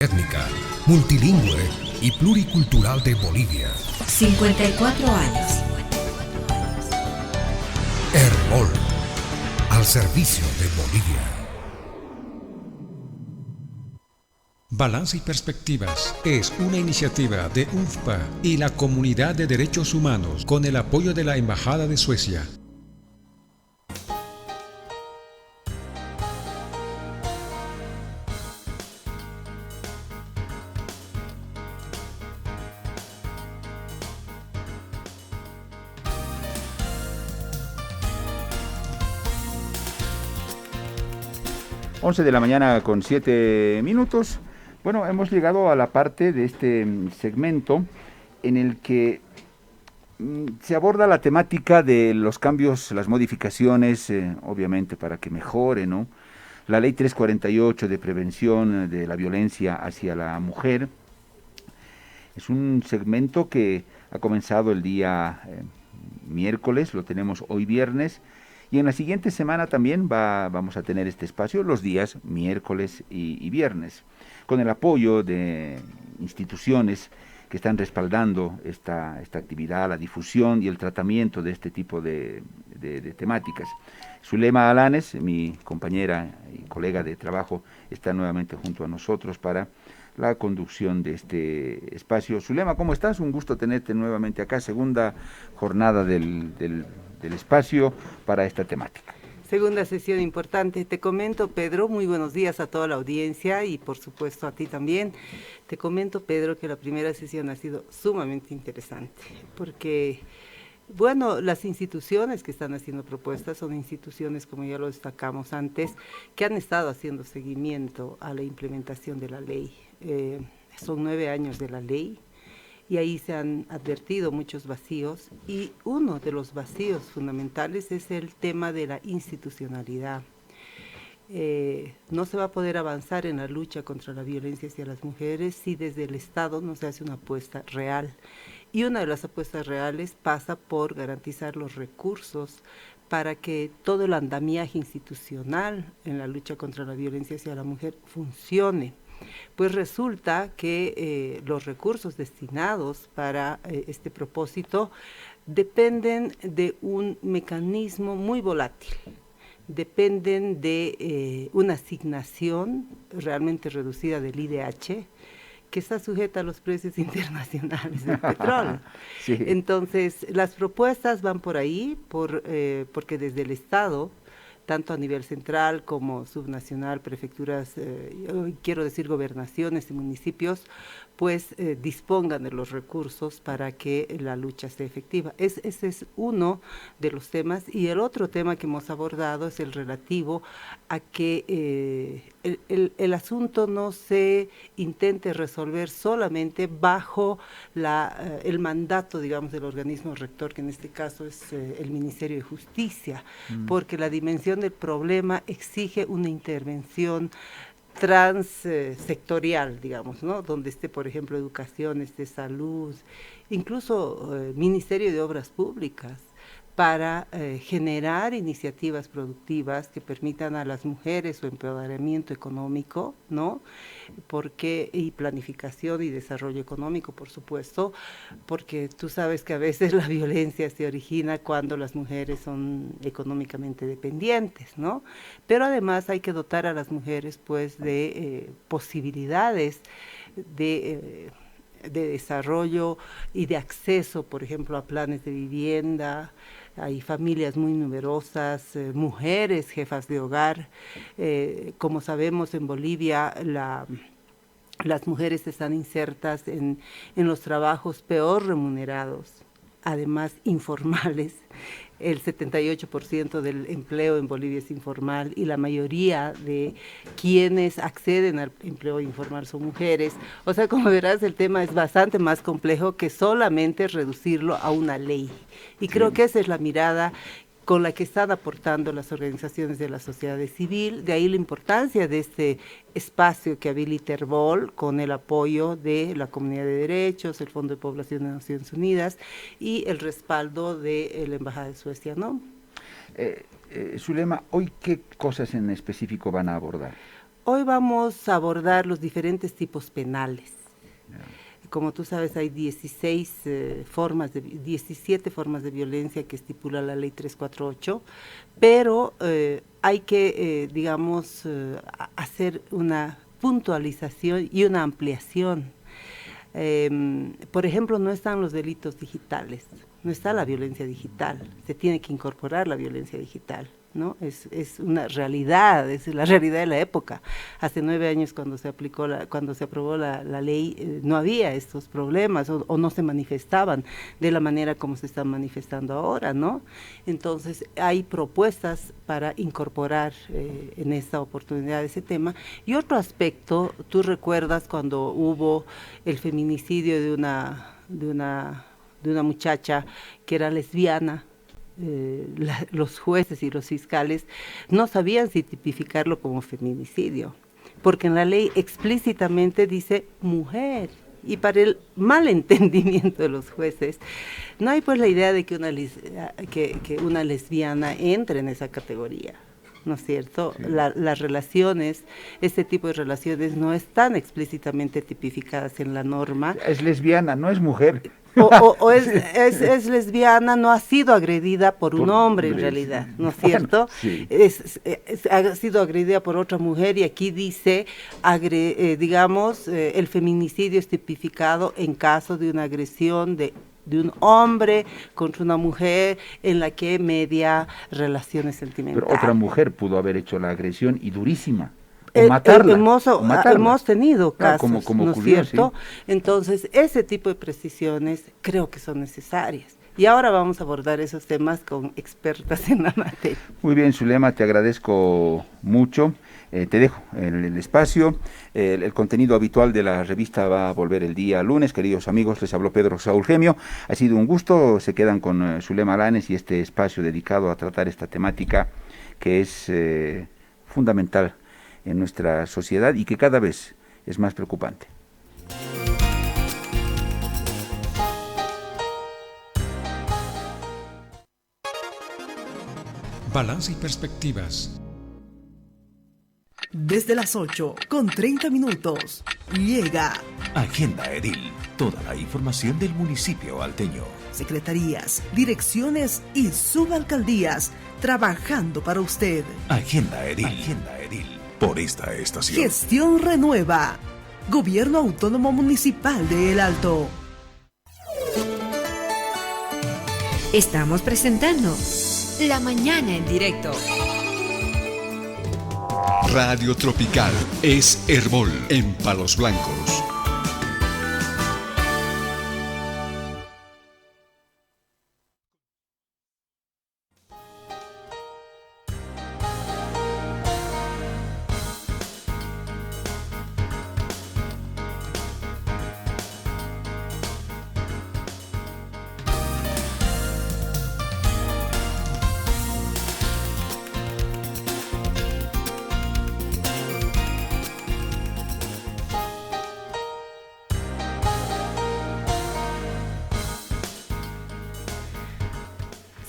Étnica, multilingüe y pluricultural de Bolivia. 54 años. Hermol, al servicio de Bolivia. Balance y Perspectivas es una iniciativa de UFPA y la Comunidad de Derechos Humanos con el apoyo de la Embajada de Suecia. Once de la mañana con 7 minutos. Bueno, hemos llegado a la parte de este segmento en el que se aborda la temática de los cambios, las modificaciones, obviamente para que mejore, ¿no? La ley 348 de prevención de la violencia hacia la mujer. Es un segmento que ha comenzado el día miércoles, lo tenemos hoy viernes. Y en la siguiente semana también vamos a tener este espacio los días miércoles y viernes, con el apoyo de instituciones que están respaldando esta actividad, la difusión y el tratamiento de este tipo de temáticas. Zulema Alanes, mi compañera y colega de trabajo, está nuevamente junto a nosotros para la conducción de este espacio. Zulema, ¿cómo estás? Un gusto tenerte nuevamente acá, segunda jornada del espacio para esta temática. Segunda sesión importante. Te comento, Pedro, muy buenos días a toda la audiencia y por supuesto a ti también. Te comento, Pedro, que la primera sesión ha sido sumamente interesante porque, bueno, las instituciones que están haciendo propuestas son instituciones, como ya lo destacamos antes, que han estado haciendo seguimiento a la implementación de la ley. Son 9 años de la ley. Y ahí se han advertido muchos vacíos, y uno de los vacíos fundamentales es el tema de la institucionalidad. No se va a poder avanzar en la lucha contra la violencia hacia las mujeres si desde el Estado no se hace una apuesta real. Y una de las apuestas reales pasa por garantizar los recursos para que todo el andamiaje institucional en la lucha contra la violencia hacia la mujer funcione. Pues resulta que los recursos destinados para este propósito dependen de un mecanismo muy volátil, dependen de una asignación realmente reducida del IDH, que está sujeta a los precios internacionales del petróleo. Sí. Entonces, las propuestas van por ahí, porque desde el Estado, tanto a nivel central como subnacional, prefecturas, quiero decir gobernaciones y municipios, pues dispongan de los recursos para que la lucha sea efectiva. Ese es uno de los temas, y el otro tema que hemos abordado es el relativo a que el asunto no se intente resolver solamente bajo el mandato, digamos, del organismo rector, que en este caso es el Ministerio de Justicia, porque la dimensión del problema exige una intervención transsectorial, digamos, ¿no? Donde esté, por ejemplo, educación, esté salud, incluso Ministerio de Obras Públicas, para generar iniciativas productivas que permitan a las mujeres su empoderamiento económico, ¿no? Y planificación y desarrollo económico, por supuesto, porque tú sabes que a veces la violencia se origina cuando las mujeres son económicamente dependientes, ¿no? Pero además hay que dotar a las mujeres, pues, de posibilidades de desarrollo y de acceso, por ejemplo, a planes de vivienda. Hay familias muy numerosas, mujeres jefas de hogar. Como sabemos, en Bolivia las mujeres están insertas en los trabajos peor remunerados, además informales. El 78% del empleo en Bolivia es informal, y la mayoría de quienes acceden al empleo informal son mujeres. O sea, como verás, el tema es bastante más complejo que solamente reducirlo a una ley. Y creo que esa es la mirada con la que están aportando las organizaciones de la sociedad civil. De ahí la importancia de este espacio que habilita Hermol, con el apoyo de la Comunidad de Derechos, el Fondo de Población de Naciones Unidas y el respaldo de la Embajada de Suecia, ¿no? Zulema, ¿hoy qué cosas en específico van a abordar? Hoy vamos a abordar los diferentes tipos penales. Como tú sabes, hay 17 formas de violencia que estipula la ley 348, pero hay que, hacer una puntualización y una ampliación. Por ejemplo, no están los delitos digitales, no está la violencia digital, se tiene que incorporar la violencia digital, ¿no? Es una realidad, es la realidad de la época. Hace 9 años cuando se aprobó la ley, no había estos problemas o no se manifestaban de la manera como se están manifestando ahora, ¿no? Entonces hay propuestas para incorporar en esta oportunidad ese tema. Y otro aspecto, tú recuerdas cuando hubo el feminicidio de una muchacha que era lesbiana. Los jueces y los fiscales no sabían si tipificarlo como feminicidio, porque en la ley explícitamente dice mujer, y para el mal entendimiento de los jueces, no hay pues la idea de que una lesbiana entre en esa categoría, ¿no es cierto? Sí. Las relaciones, este tipo de relaciones no están explícitamente tipificadas en la norma. Es lesbiana, no es mujer. O es lesbiana, no ha sido agredida por un hombre en realidad, ¿no es cierto? Sí. Ha sido agredida por otra mujer y aquí dice, el feminicidio es tipificado en caso de una agresión de un hombre contra una mujer en la que media relaciones sentimentales. Pero otra mujer pudo haber hecho la agresión y durísima. O matarla. Hemos tenido casos, como ¿no es ocurrió, cierto? Sí. Entonces, ese tipo de precisiones creo que son necesarias. Y ahora vamos a abordar esos temas con expertas en la materia. Muy bien, Zulema, te agradezco mucho. Te dejo el espacio. El contenido habitual de la revista va a volver el día lunes. Queridos amigos, les habló Pedro Saúl Gemio. Ha sido un gusto. Se quedan con Zulema Alanes y este espacio dedicado a tratar esta temática que es fundamental en nuestra sociedad y que cada vez es más preocupante. Balance y perspectivas. Desde las 8:30 llega Agenda Edil, toda la información del municipio alteño. Secretarías, direcciones y subalcaldías trabajando para usted. Agenda Edil, por esta estación. Gestión Renueva, Gobierno Autónomo Municipal de El Alto. Estamos presentando La Mañana en Directo. Radio Tropical es Herbol en Palos Blancos.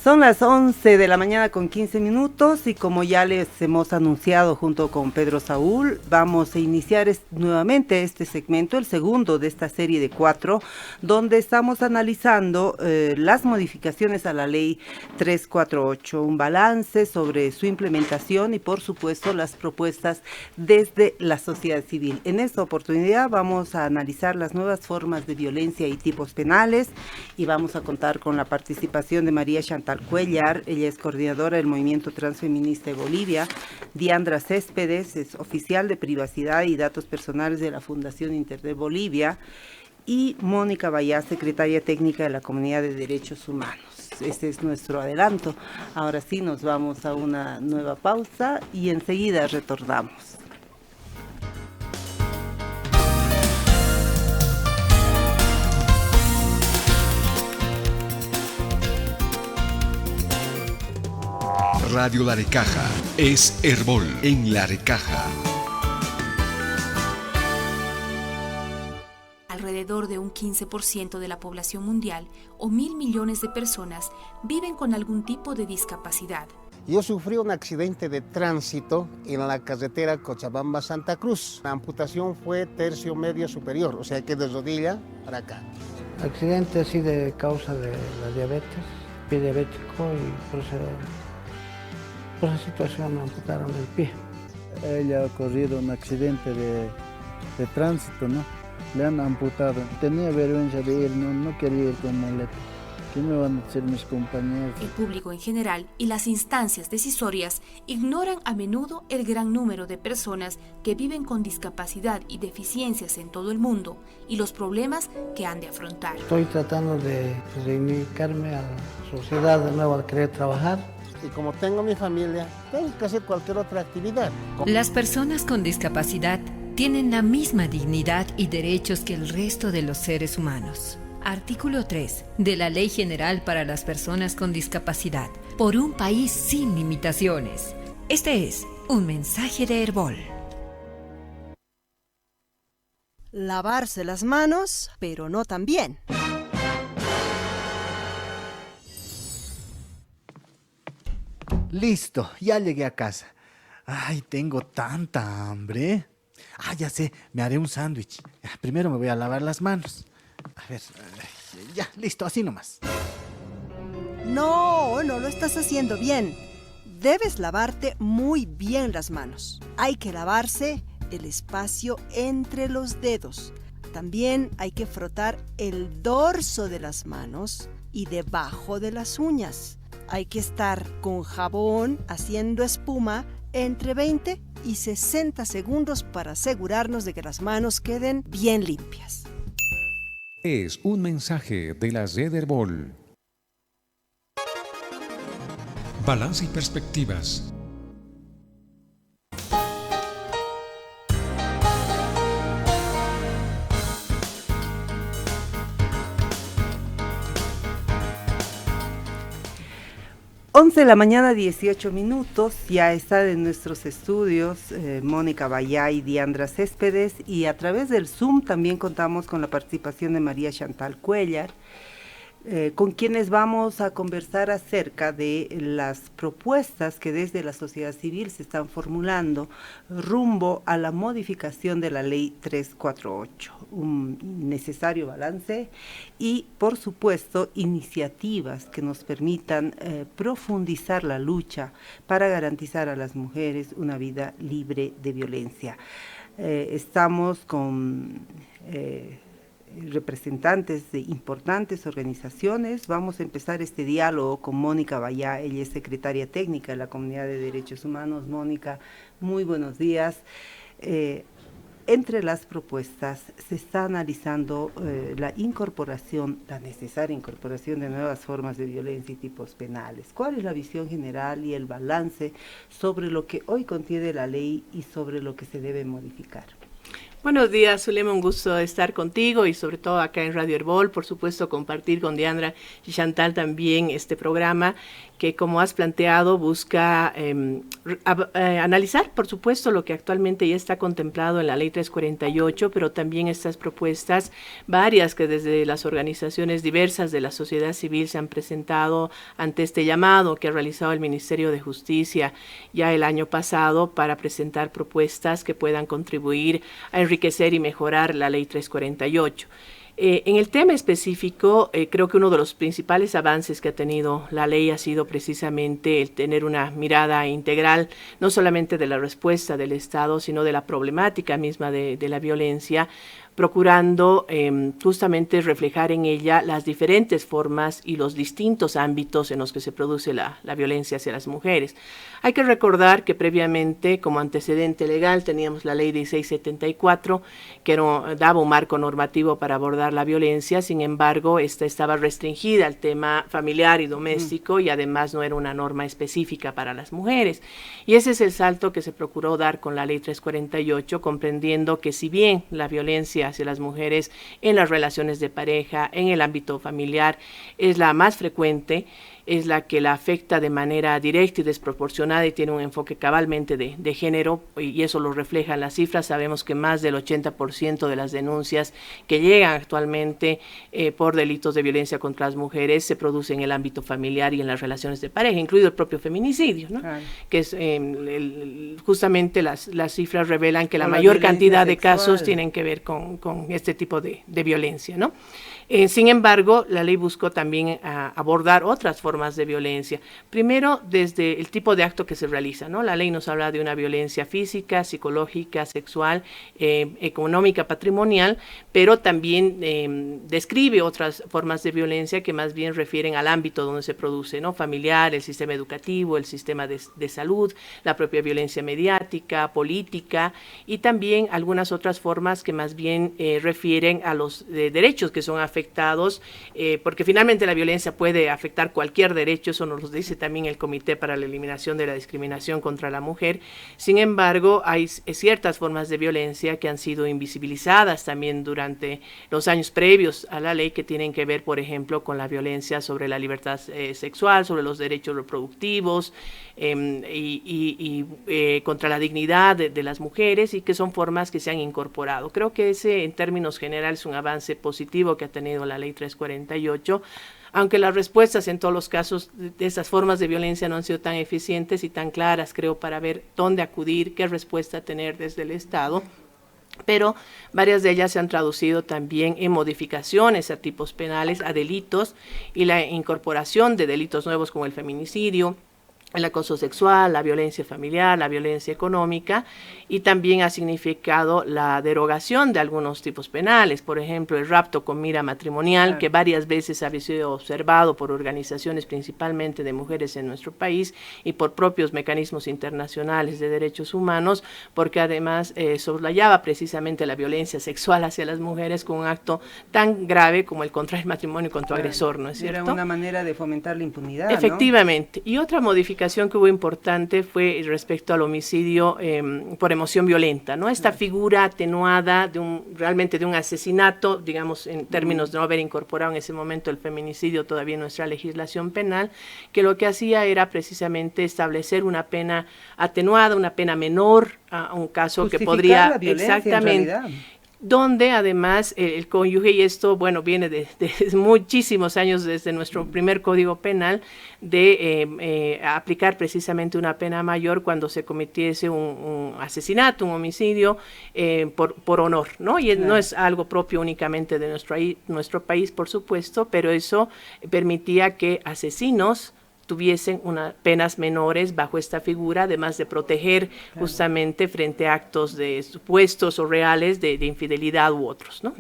Son las 11 de la mañana con 15 minutos y como ya les hemos anunciado junto con Pedro Saúl, vamos a iniciar nuevamente este segmento, el segundo de esta serie de 4, donde estamos analizando las modificaciones a la ley 348, un balance sobre su implementación y por supuesto las propuestas desde la sociedad civil. En esta oportunidad vamos a analizar las nuevas formas de violencia y tipos penales y vamos a contar con la participación de María Chantal Cuellar, ella es coordinadora del Movimiento Transfeminista de Bolivia, Diandra Céspedes, es oficial de privacidad y datos personales de la Fundación Internet Bolivia, y Mónica Bayá, secretaria técnica de la Comunidad de Derechos Humanos. Este es nuestro adelanto. Ahora sí nos vamos a una nueva pausa y enseguida retornamos. Radio La Arecaja es Herbol en La Arecaja. Alrededor de un 15% de la población mundial, o 1.000 millones de personas, viven con algún tipo de discapacidad. Yo sufrí un accidente de tránsito en la carretera Cochabamba-Santa Cruz. La amputación fue tercio medio superior, o sea que de rodilla para acá. Accidente así de causa de la diabetes, pie diabético, y por esa situación me amputaron el pie. Ella ha ocurrido un accidente de tránsito, ¿no? Le han amputado. Tenía vergüenza de ir, no quería ir con muleta. ¿Qué me van a hacer mis compañeros? El público en general y las instancias decisorias ignoran a menudo el gran número de personas que viven con discapacidad y deficiencias en todo el mundo y los problemas que han de afrontar. Estoy tratando de reivindicarme a la sociedad de nuevo, al querer trabajar. Y como tengo mi familia, tengo que hacer cualquier otra actividad. Las personas con discapacidad tienen la misma dignidad y derechos que el resto de los seres humanos. Artículo 3 de la Ley General para las Personas con Discapacidad, por un país sin limitaciones. Este es un mensaje de Herbol. Lavarse las manos, pero no tan bien. Listo, ya llegué a casa. Ay, tengo tanta hambre. Ya sé, me haré un sándwich. Primero me voy a lavar las manos. A ver, ya, listo, así nomás. No lo estás haciendo bien. Debes lavarte muy bien las manos. Hay que lavarse el espacio entre los dedos. También hay que frotar el dorso de las manos y debajo de las uñas. Hay que estar con jabón haciendo espuma entre 20 y 60 segundos para asegurarnos de que las manos queden bien limpias. Es un mensaje de la red Herbol. Balance y perspectivas. Once de la mañana, 18 minutos, ya está en nuestros estudios Mónica Bayá y Diandra Céspedes, y a través del Zoom también contamos con la participación de María Chantal Cuellar, con quienes vamos a conversar acerca de las propuestas que desde la sociedad civil se están formulando rumbo a la modificación de la Ley 348, un necesario balance y, por supuesto, iniciativas que nos permitan profundizar la lucha para garantizar a las mujeres una vida libre de violencia. Estamos con representantes de importantes organizaciones. Vamos a empezar este diálogo con Mónica Bayá. Ella es secretaria técnica de la Comunidad de Derechos Humanos. Mónica, muy buenos días. Entre las propuestas se está analizando la necesaria incorporación de nuevas formas de violencia y tipos penales. ¿Cuál es la visión general y el balance sobre lo que hoy contiene la ley y sobre lo que se debe modificar? Buenos días, Zulema, un gusto estar contigo y sobre todo acá en Radio Herbol, por supuesto compartir con Diandra y Chantal también este programa que, como has planteado, busca analizar, por supuesto, lo que actualmente ya está contemplado en la Ley 348, pero también estas propuestas, varias que desde las organizaciones diversas de la sociedad civil se han presentado ante este llamado que ha realizado el Ministerio de Justicia ya el año pasado para presentar propuestas que puedan contribuir a enriquecer y mejorar la Ley 348. En el tema específico, creo que uno de los principales avances que ha tenido la ley ha sido precisamente el tener una mirada integral, no solamente de la respuesta del Estado, sino de la problemática misma de la violencia, procurando justamente reflejar en ella las diferentes formas y los distintos ámbitos en los que se produce la violencia hacia las mujeres. Hay que recordar que previamente, como antecedente legal, teníamos la Ley 1674, que daba un marco normativo para abordar la violencia. Sin embargo, esta estaba restringida al tema familiar y doméstico y además no era una norma específica para las mujeres. Y ese es el salto que se procuró dar con la Ley 348, comprendiendo que si bien la violencia hacia las mujeres en las relaciones de pareja, en el ámbito familiar, es la más frecuente, es la que la afecta de manera directa y desproporcionada y tiene un enfoque cabalmente de género, y eso lo reflejan las cifras. Sabemos que más del 80% de las denuncias que llegan actualmente por delitos de violencia contra las mujeres se producen en el ámbito familiar y en las relaciones de pareja, incluido el propio feminicidio, ¿no? Claro. Que es justamente las cifras revelan que la mayor cantidad de casos tienen que ver con este tipo de violencia, ¿no? Sin embargo, la ley buscó también abordar otras formas de violencia. Primero, desde el tipo de acto que se realiza, ¿no? La ley nos habla de una violencia física, psicológica, sexual, económica, patrimonial, pero también describe otras formas de violencia que más bien refieren al ámbito donde se produce, ¿no? Familiar, el sistema educativo, el sistema de salud, la propia violencia mediática, política, y también algunas otras formas que más bien refieren a los derechos que son afectados, porque finalmente la violencia puede afectar cualquier derecho, eso nos lo dice también el Comité para la Eliminación de la Discriminación contra la Mujer. Sin embargo, hay ciertas formas de violencia que han sido invisibilizadas también durante los años previos a la ley, que tienen que ver, por ejemplo, con la violencia sobre la libertad sexual, sobre los derechos reproductivos y contra la dignidad de las mujeres, y que son formas que se han incorporado. Creo que ese, en términos generales, es un avance positivo que ha tenido la ley 348, aunque las respuestas en todos los casos de esas formas de violencia no han sido tan eficientes y tan claras, creo, para ver dónde acudir, qué respuesta tener desde el Estado. Pero varias de ellas se han traducido también en modificaciones a tipos penales, a delitos, y la incorporación de delitos nuevos como el feminicidio, el acoso sexual, la violencia familiar, la violencia económica, y también ha significado la derogación de algunos tipos penales, por ejemplo, el rapto con mira matrimonial, que varias veces ha sido observado por organizaciones principalmente de mujeres en nuestro país y por propios mecanismos internacionales de derechos humanos, porque además soslayaba precisamente la violencia sexual hacia las mujeres con un acto tan grave como el contraer matrimonio con tu agresor, ¿no es cierto? Era una manera de fomentar la impunidad, efectivamente, ¿no? Y otra modificación que hubo importante fue respecto al homicidio por emoción violenta, ¿no? Esta figura atenuada realmente de un asesinato, digamos, en términos de no haber incorporado en ese momento el feminicidio todavía en nuestra legislación penal, que lo que hacía era precisamente establecer una pena atenuada, una pena menor a un caso que podría, exactamente, donde además el cónyuge, y esto, bueno, viene de muchísimos años, desde nuestro primer Código Penal, de aplicar precisamente una pena mayor cuando se cometiese un asesinato, un homicidio por honor, ¿no? Y no es algo propio únicamente de nuestro país, por supuesto, pero eso permitía que asesinos tuviesen penas menores bajo esta figura, además de proteger justamente frente a actos de supuestos o reales de infidelidad u otros, ¿no?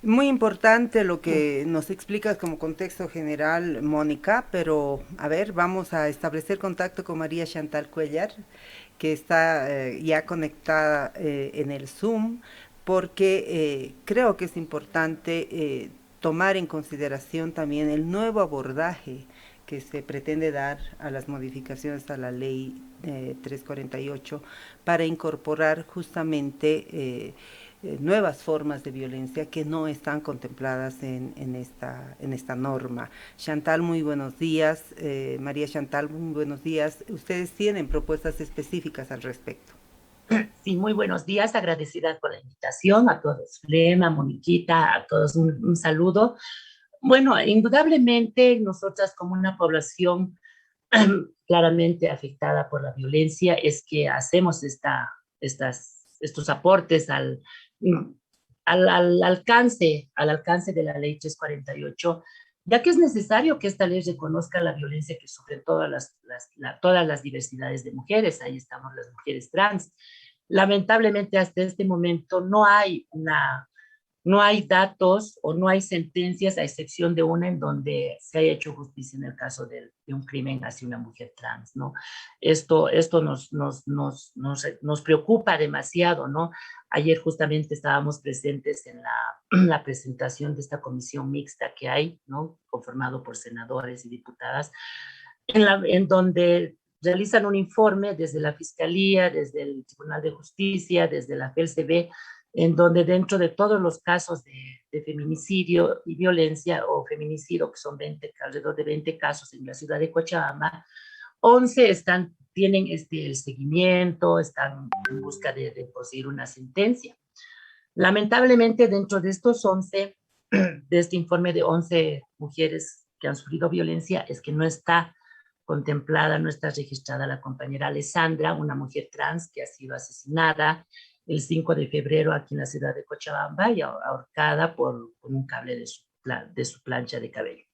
Muy importante lo que nos explicas como contexto general, Mónica, pero a ver, vamos a establecer contacto con María Chantal Cuellar, que está ya conectada en el Zoom, porque creo que es importante tomar en consideración también el nuevo abordaje que se pretende dar a las modificaciones a la ley 348 para incorporar justamente nuevas formas de violencia que no están contempladas en esta norma. Chantal, muy buenos días. María Chantal, muy buenos días. Ustedes tienen propuestas específicas al respecto. Sí, muy buenos días, agradecida por la invitación, a todos, Lema, Moniquita, a todos un saludo. Bueno, indudablemente nosotras como una población claramente afectada por la violencia es que hacemos estos aportes al alcance de la ley 348, ya que es necesario que esta ley reconozca la violencia que sufren todas las diversidades de mujeres. Ahí estamos las mujeres trans. Lamentablemente hasta este momento no hay datos o no hay sentencias, a excepción de una en donde se haya hecho justicia en el caso de un crimen hacia una mujer trans, ¿no? Esto nos preocupa demasiado, ¿no? Ayer justamente estábamos presentes en la presentación de esta comisión mixta que hay, ¿no? Conformado por senadores y diputadas, en donde realizan un informe desde la Fiscalía, desde el Tribunal de Justicia, desde la FELCB, en donde dentro de todos los casos de feminicidio y violencia o feminicidio, que son alrededor de 20 casos en la ciudad de Cochabamba, 11 tienen el seguimiento, están en busca de conseguir una sentencia. Lamentablemente, dentro de estos 11, de este informe de 11 mujeres que han sufrido violencia, es que no está contemplada, no está registrada la compañera Alessandra, una mujer trans que ha sido asesinada el 5 de febrero aquí en la ciudad de Cochabamba y ahorcada con un cable de su plancha de cabello.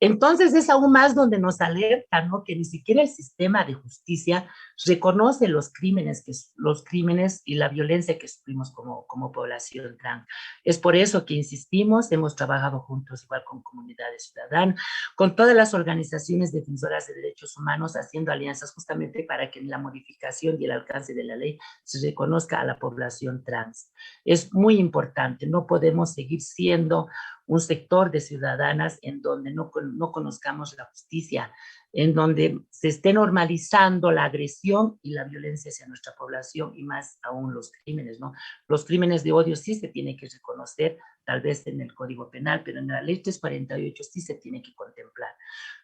Entonces es aún más donde nos alerta, ¿no? Que ni siquiera el sistema de justicia reconoce los crímenes y la violencia que sufrimos como población trans. Es por eso que insistimos, hemos trabajado juntos igual con comunidades ciudadanas, con todas las organizaciones defensoras de derechos humanos, haciendo alianzas justamente para que en la modificación y el alcance de la ley se reconozca a la población trans. Es muy importante, no podemos seguir siendo un sector de ciudadanas en donde no conozcamos la justicia, en donde se esté normalizando la agresión y la violencia hacia nuestra población y más aún los crímenes, ¿no? Los crímenes de odio sí se tienen que reconocer, tal vez en el Código Penal, pero en la Ley 348 sí se tiene que contemplar,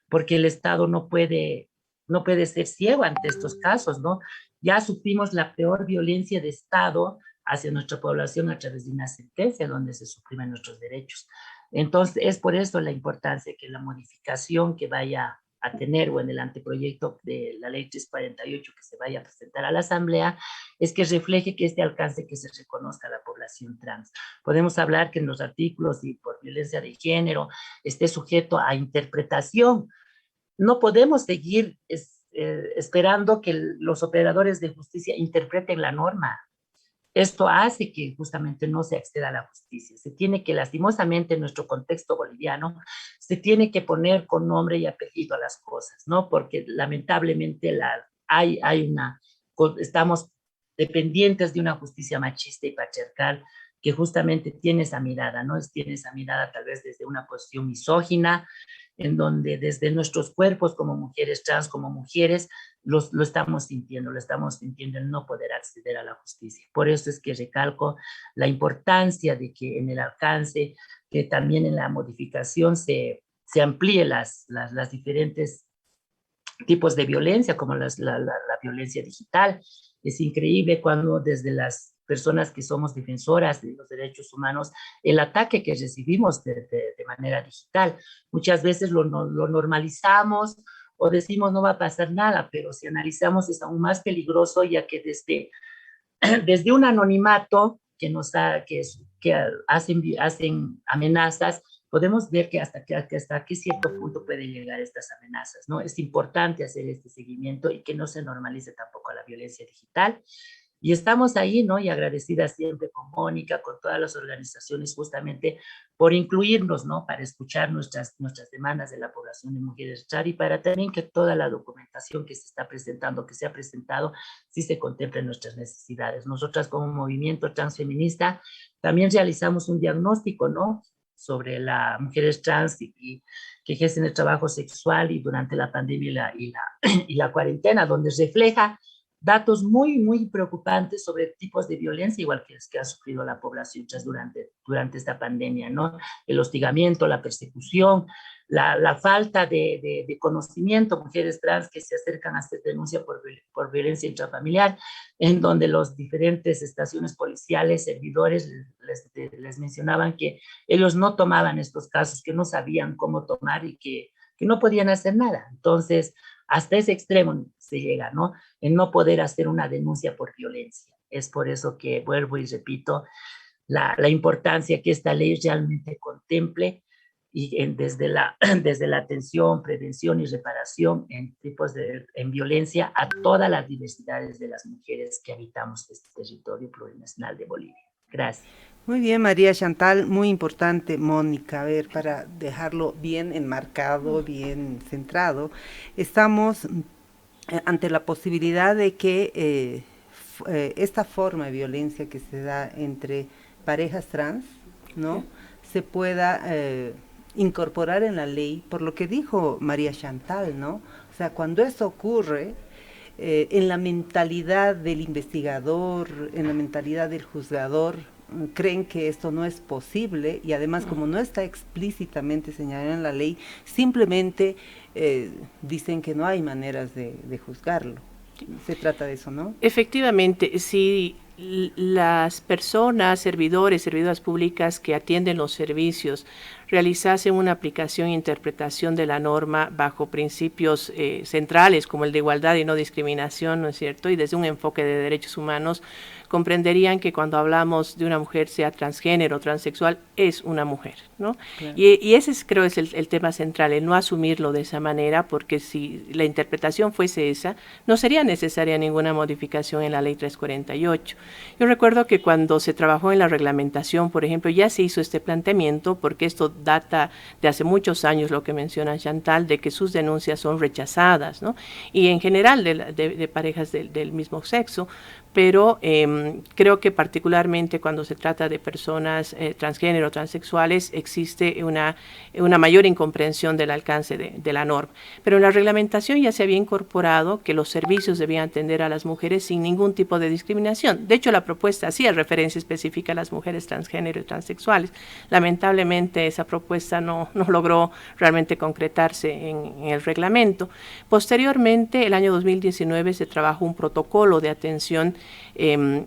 porque el Estado no puede ser ciego ante estos casos, ¿no? Ya sufrimos la peor violencia de Estado hacia nuestra población a través de una sentencia donde se suprimen nuestros derechos. Entonces, es por eso la importancia que la modificación que vaya a tener o en el anteproyecto de la ley 348 que se vaya a presentar a la Asamblea, es que refleje que este alcance que se reconozca a la población trans. Podemos hablar que en los artículos y por violencia de género esté sujeto a interpretación. No podemos seguir esperando que los operadores de justicia interpreten la norma. Esto hace que justamente no se acceda a la justicia. Se tiene que, lastimosamente, en nuestro contexto boliviano, se tiene que poner con nombre y apellido a las cosas, ¿no? Porque lamentablemente estamos dependientes de una justicia machista y patriarcal que justamente tiene esa mirada, ¿no? Tiene esa mirada tal vez desde una posición misógina, en donde desde nuestros cuerpos como mujeres trans, como mujeres, lo estamos sintiendo el no poder acceder a la justicia. Por eso es que recalco la importancia de que en el alcance, que también en la modificación se amplíe las diferentes tipos de violencia, como la violencia digital. Es increíble cuando desde las personas que somos defensoras de los derechos humanos, el ataque que recibimos de manera digital. Muchas veces lo normalizamos o decimos no va a pasar nada, pero si analizamos es aún más peligroso, ya que desde un anonimato que hacen amenazas, podemos ver que hasta qué cierto punto pueden llegar estas amenazas, ¿no? Es importante hacer este seguimiento y que no se normalice tampoco la violencia digital. Y estamos ahí, ¿no? Y agradecidas siempre con Mónica, con todas las organizaciones, justamente por incluirnos, ¿no? Para escuchar nuestras demandas de la población de mujeres trans y para también que toda la documentación que se está presentando, que se ha presentado, sí se contemple nuestras necesidades. Nosotras como movimiento transfeminista también realizamos un diagnóstico, ¿no? Sobre las mujeres trans y que ejercen el trabajo sexual y durante la pandemia y la cuarentena, donde refleja datos muy, muy preocupantes sobre tipos de violencia, igual que los que ha sufrido la población trans durante esta pandemia, ¿no? El hostigamiento, la persecución, la falta de conocimiento, mujeres trans que se acercan a hacer denuncia por violencia intrafamiliar, en donde los diferentes estaciones policiales, servidores, les mencionaban que ellos no tomaban estos casos, que no sabían cómo tomar y que no podían hacer nada. Entonces, hasta ese extremo se llega, ¿no? En no poder hacer una denuncia por violencia. Es por eso que vuelvo y repito la importancia que esta ley realmente contemple y desde la atención, prevención y reparación en violencia a todas las diversidades de las mujeres que habitamos este territorio plurinacional de Bolivia. Gracias. Muy bien, María Chantal, muy importante, Mónica. A ver, para dejarlo bien enmarcado, bien centrado, estamos ante la posibilidad de que esta forma de violencia que se da entre parejas trans, ¿no? Se pueda incorporar en la ley, por lo que dijo María Chantal, ¿no? O sea, cuando eso ocurre, en la mentalidad del investigador, en la mentalidad del juzgador, creen que esto no es posible y además como no está explícitamente señalado en la ley, simplemente dicen que no hay maneras de juzgarlo. Se trata de eso, ¿no? Efectivamente, si las personas, servidoras públicas que atienden los servicios realizasen una aplicación e interpretación de la norma bajo principios centrales como el de igualdad y no discriminación, ¿no es cierto? Y desde un enfoque de derechos humanos, comprenderían que cuando hablamos de una mujer, sea transgénero, transexual, es una mujer, ¿no? Claro. Y ese creo es el tema central, el no asumirlo de esa manera, porque si la interpretación fuese esa, no sería necesaria ninguna modificación en la ley 348. Yo recuerdo que cuando se trabajó en la reglamentación, por ejemplo, ya se hizo este planteamiento, porque esto data de hace muchos años, lo que menciona Chantal, de que sus denuncias son rechazadas, ¿no? Y en general de parejas del mismo sexo, pero creo que particularmente cuando se trata de personas transgénero, transexuales, existe una mayor incomprensión del alcance de la norma. Pero en la reglamentación ya se había incorporado que los servicios debían atender a las mujeres sin ningún tipo de discriminación. De hecho, la propuesta hacía referencia específica a las mujeres transgénero y transexuales. Lamentablemente, esa propuesta no logró realmente concretarse en el reglamento. Posteriormente, el año 2019, se trabajó un protocolo de atención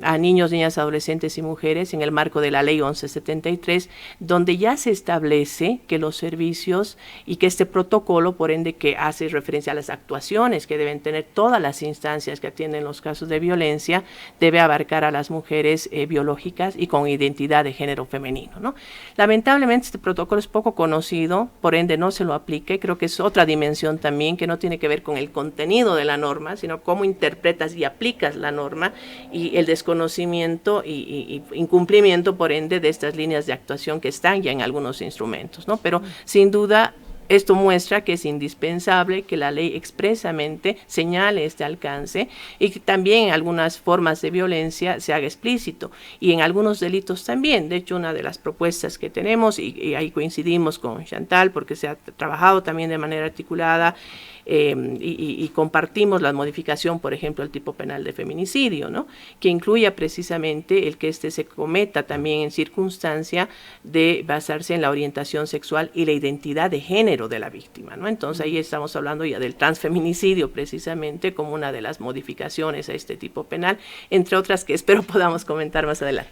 a niños, niñas, adolescentes y mujeres en el marco de la ley 1173, donde ya se establece que los servicios y que este protocolo, por ende, que hace referencia a las actuaciones que deben tener todas las instancias que atienden los casos de violencia, debe abarcar a las mujeres biológicas y con identidad de género femenino, ¿no? Lamentablemente este protocolo es poco conocido, por ende no se lo aplica, y creo que es otra dimensión también que no tiene que ver con el contenido de la norma, sino cómo interpretas y aplicas la norma, y el desconocimiento y incumplimiento, por ende, de estas líneas de actuación que están ya en algunos instrumentos, ¿no? Pero sin duda esto muestra que es indispensable que la ley expresamente señale este alcance y que también en algunas formas de violencia se haga explícito, y en algunos delitos también. De hecho, una de las propuestas que tenemos, y ahí coincidimos con Chantal porque se ha trabajado también de manera articulada, y compartimos la modificación, por ejemplo, al tipo penal de feminicidio, ¿no? Que incluya precisamente el que este se cometa también en circunstancia de basarse en la orientación sexual y la identidad de género de la víctima, ¿no? Entonces ahí estamos hablando ya del transfeminicidio precisamente como una de las modificaciones a este tipo penal, entre otras que espero podamos comentar más adelante.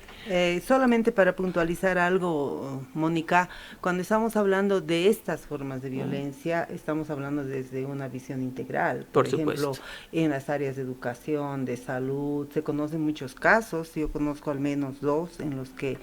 Solamente para puntualizar algo, Mónica, cuando estamos hablando de estas formas de violencia, estamos hablando desde una visión integral. Por ejemplo, en las áreas de educación, de salud, se conocen muchos casos, yo conozco al menos 2 en los que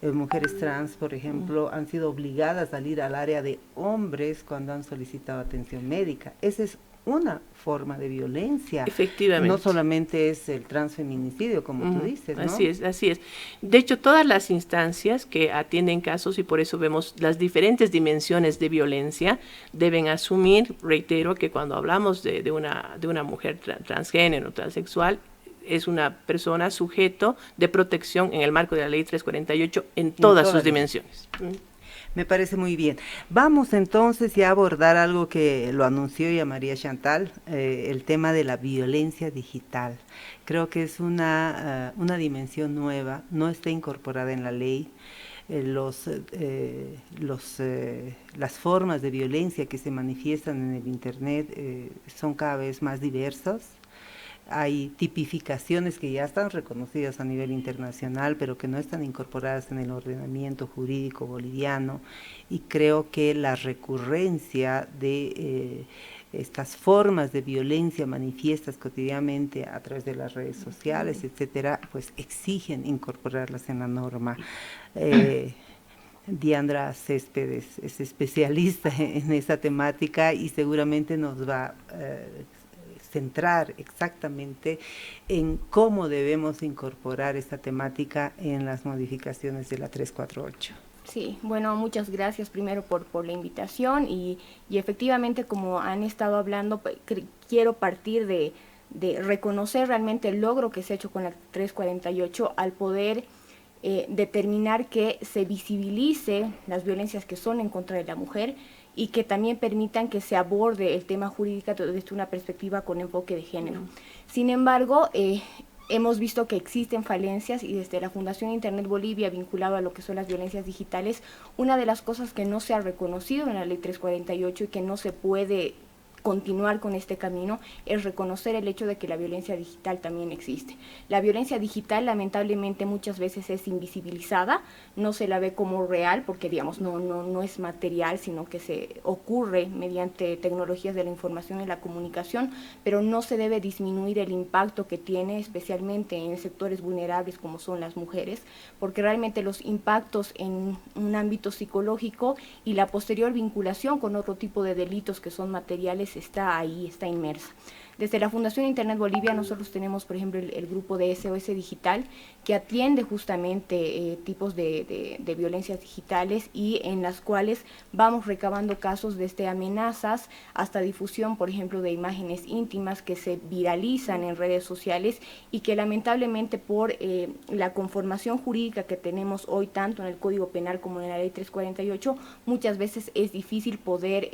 mujeres trans, por ejemplo, han sido obligadas a salir al área de hombres cuando han solicitado atención médica. Esa es una forma de violencia. Efectivamente. No solamente es el transfeminicidio, como tú dices, ¿no? Así es, así es. De hecho, todas las instancias que atienden casos, y por eso vemos las diferentes dimensiones de violencia, deben asumir, reitero, que cuando hablamos de una mujer transgénero, transexual, es una persona sujeto de protección en el marco de la ley 348 en todas sus dimensiones. Me parece muy bien. Vamos entonces ya a abordar algo que lo anunció ya María Chantal, el tema de la violencia digital. Creo que es una dimensión nueva, no está incorporada en la ley. Las formas de violencia que se manifiestan en el Internet son cada vez más diversas. Hay tipificaciones que ya están reconocidas a nivel internacional, pero que no están incorporadas en el ordenamiento jurídico boliviano, y creo que la recurrencia de estas formas de violencia manifiestas cotidianamente a través de las redes sociales, etcétera, pues exigen incorporarlas en la norma. Diandra Céspedes es especialista en esa temática y seguramente nos va centrar exactamente en cómo debemos incorporar esta temática en las modificaciones de la 348. Sí, bueno, muchas gracias primero por la invitación y efectivamente, como han estado hablando, quiero partir de reconocer realmente el logro que se ha hecho con la 348 al poder determinar que se visibilice las violencias que son en contra de la mujer y que también permitan que se aborde el tema jurídico desde una perspectiva con enfoque de género. Sin embargo, hemos visto que existen falencias y desde la Fundación Internet Bolivia, vinculado a lo que son las violencias digitales, una de las cosas que no se ha reconocido en la Ley 348 y que no se puede continuar con este camino es reconocer el hecho de que la violencia digital también existe. La violencia digital lamentablemente muchas veces es invisibilizada, no se la ve como real porque digamos no es material, sino que se ocurre mediante tecnologías de la información y la comunicación, pero no se debe disminuir el impacto que tiene especialmente en sectores vulnerables como son las mujeres, porque realmente los impactos en un ámbito psicológico y la posterior vinculación con otro tipo de delitos que son materiales está ahí, está inmersa. Desde la Fundación Internet Bolivia nosotros tenemos, por ejemplo, el grupo de SOS Digital, que atiende justamente tipos de violencias digitales y en las cuales vamos recabando casos desde amenazas hasta difusión, por ejemplo, de imágenes íntimas que se viralizan en redes sociales y que lamentablemente por la conformación jurídica que tenemos hoy, tanto en el Código Penal como en la Ley 348, muchas veces es difícil poder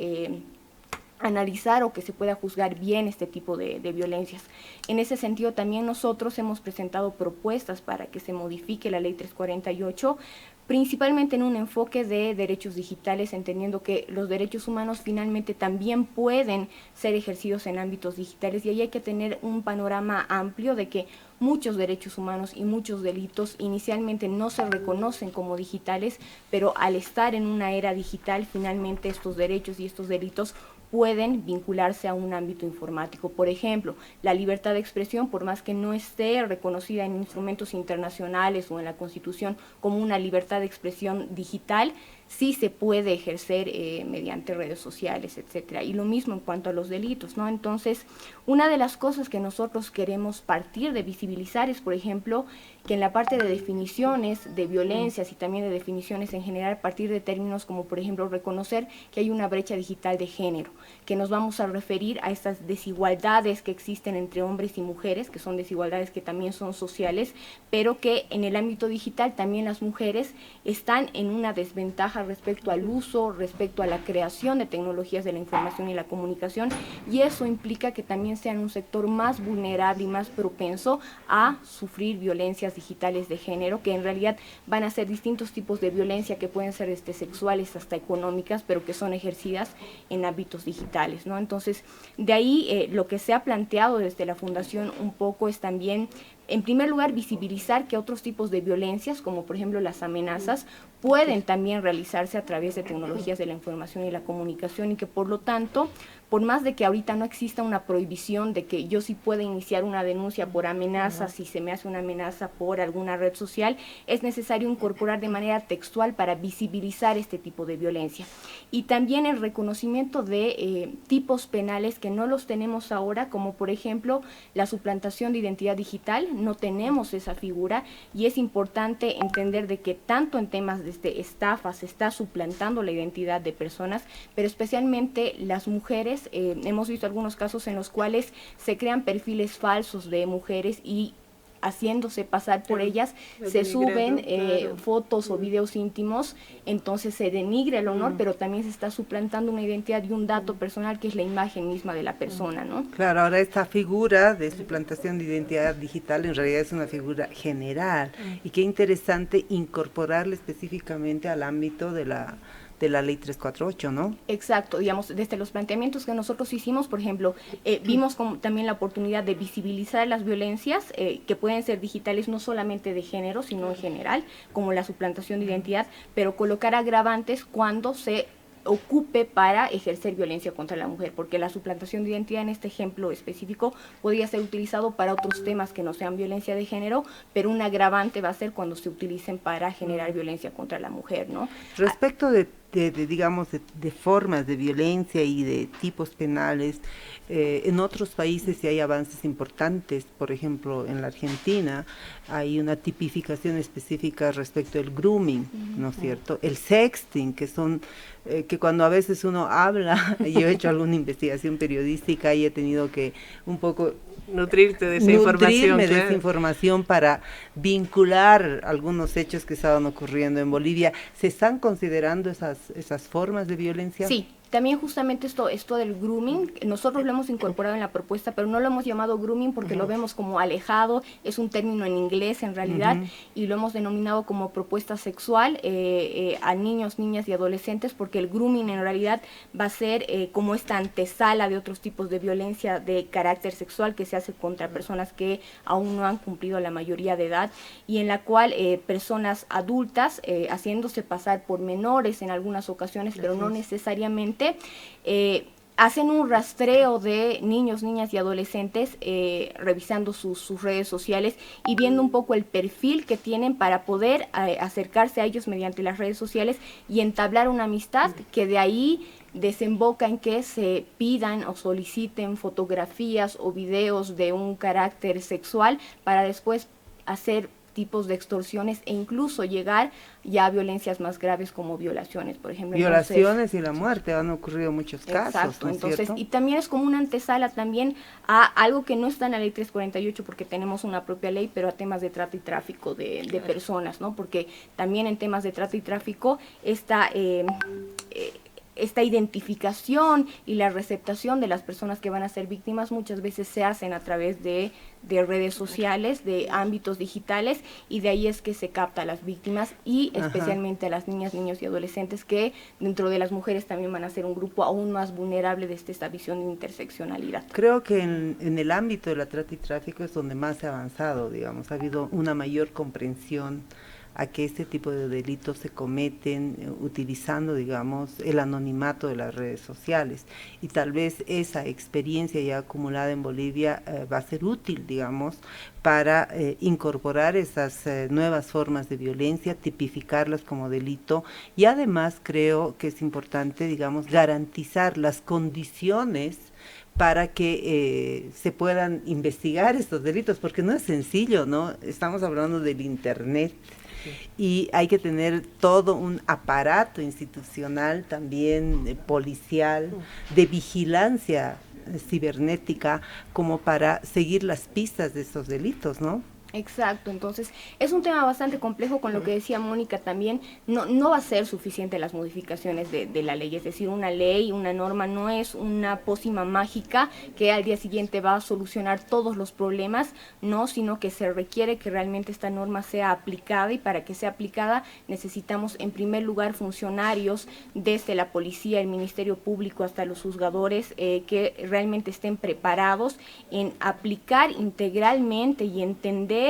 analizar o que se pueda juzgar bien este tipo de violencias. En ese sentido también nosotros hemos presentado propuestas para que se modifique la Ley 348, principalmente en un enfoque de derechos digitales, entendiendo que los derechos humanos finalmente también pueden ser ejercidos en ámbitos digitales y ahí hay que tener un panorama amplio de que muchos derechos humanos y muchos delitos inicialmente no se reconocen como digitales, pero al estar en una era digital, finalmente estos derechos y estos delitos pueden vincularse a un ámbito informático. Por ejemplo, la libertad de expresión, por más que no esté reconocida en instrumentos internacionales o en la Constitución como una libertad de expresión digital, sí se puede ejercer mediante redes sociales, etcétera. Y lo mismo en cuanto a los delitos, ¿no? Entonces, una de las cosas que nosotros queremos partir de visibilizar es, por ejemplo, que en la parte de definiciones de violencias y también de definiciones en general, partir de términos como, por ejemplo, reconocer que hay una brecha digital de género, que nos vamos a referir a estas desigualdades que existen entre hombres y mujeres, que son desigualdades que también son sociales, pero que en el ámbito digital también las mujeres están en una desventaja respecto al uso, respecto a la creación de tecnologías de la información y la comunicación, y eso implica que también sean un sector más vulnerable y más propenso a sufrir violencias digitales de género, que en realidad van a ser distintos tipos de violencia que pueden ser sexuales hasta económicas, pero que son ejercidas en ámbitos digitales, ¿no? Entonces, de ahí lo que se ha planteado desde la Fundación un poco es también, en primer lugar, visibilizar que otros tipos de violencias, como por ejemplo las amenazas, pueden también realizarse a través de tecnologías de la información y la comunicación y que por lo tanto, por más de que ahorita no exista una prohibición de que yo sí pueda iniciar una denuncia por amenaza si se me hace una amenaza por alguna red social, es necesario incorporar de manera textual para visibilizar este tipo de violencia. Y también el reconocimiento de tipos penales que no los tenemos ahora, como por ejemplo la suplantación de identidad digital, no tenemos esa figura y es importante entender de que tanto en temas de estafa se está suplantando la identidad de personas, pero especialmente las mujeres, hemos visto algunos casos en los cuales se crean perfiles falsos de mujeres y haciéndose pasar por ellas, se suben fotos o videos íntimos, entonces se denigra el honor, pero también se está suplantando una identidad y un dato personal que es la imagen misma de la persona, ¿no? Claro, ahora esta figura de suplantación de identidad digital en realidad es una figura general y qué interesante incorporarla específicamente al ámbito de la Ley 348, ¿no? Exacto, digamos, desde los planteamientos que nosotros hicimos, por ejemplo, vimos como también la oportunidad de visibilizar las violencias que pueden ser digitales no solamente de género, sino en general, como la suplantación de identidad, pero colocar agravantes cuando se ocupe para ejercer violencia contra la mujer, porque la suplantación de identidad en este ejemplo específico podría ser utilizado para otros temas que no sean violencia de género, pero un agravante va a ser cuando se utilicen para generar violencia contra la mujer, ¿no? Respecto de formas de violencia y de tipos penales, en otros países sí hay avances importantes. Por ejemplo, en la Argentina hay una tipificación específica respecto al grooming, ¿no es cierto? El sexting, que son que cuando a veces uno habla, yo he hecho alguna investigación periodística y he tenido que un poco nutrirme de esa información para vincular algunos hechos que estaban ocurriendo en Bolivia. ¿Se están considerando esas formas de violencia? Sí, también justamente esto del grooming, nosotros lo hemos incorporado en la propuesta, pero no lo hemos llamado grooming porque lo vemos como alejado, es un término en inglés en realidad, y lo hemos denominado como propuesta sexual a niños, niñas y adolescentes, porque el grooming en realidad va a ser como esta antesala de otros tipos de violencia de carácter sexual que se hace contra personas que aún no han cumplido la mayoría de edad, y en la cual personas adultas, haciéndose pasar por menores en algunas ocasiones, pero no necesariamente, hacen un rastreo de niños, niñas y adolescentes, revisando sus redes sociales y viendo un poco el perfil que tienen para poder acercarse a ellos mediante las redes sociales y entablar una amistad que de ahí desemboca en que se pidan o soliciten fotografías o videos de un carácter sexual para después hacer tipos de extorsiones e incluso llegar ya a violencias más graves como violaciones, por ejemplo. Violaciones y la muerte, han ocurrido muchos casos. Exacto, ¿no es entonces, cierto? y también es como una antesala también a algo que no está en la ley 348 porque tenemos una propia ley, pero a temas de trata y tráfico de personas, ¿no? Porque también en temas de trata y tráfico esta identificación y la receptación de las personas que van a ser víctimas muchas veces se hacen a través de redes sociales, de ámbitos digitales, y de ahí es que se capta a las víctimas y especialmente a las niñas, niños y adolescentes, que dentro de las mujeres también van a ser un grupo aún más vulnerable desde esta visión de interseccionalidad. Creo que en el ámbito de la trata y tráfico es donde más se ha avanzado, digamos, ha habido una mayor comprensión a que este tipo de delitos se cometen utilizando, digamos, el anonimato de las redes sociales, y tal vez esa experiencia ya acumulada en Bolivia va a ser útil, digamos, para incorporar esas nuevas formas de violencia, tipificarlas como delito, y además creo que es importante, digamos, garantizar las condiciones para que se puedan investigar estos delitos, porque no es sencillo, ¿no? Estamos hablando del Internet, y hay que tener todo un aparato institucional también, policial, de vigilancia cibernética, como para seguir las pistas de estos delitos, ¿no? Exacto, entonces es un tema bastante complejo. Con lo que decía Mónica también, no va a ser suficiente las modificaciones de la ley, es decir, una ley, una norma no es una pócima mágica que al día siguiente va a solucionar todos los problemas, no, sino que se requiere que realmente esta norma sea aplicada, y para que sea aplicada necesitamos en primer lugar funcionarios desde la policía, el Ministerio Público hasta los juzgadores, que realmente estén preparados en aplicar integralmente y entender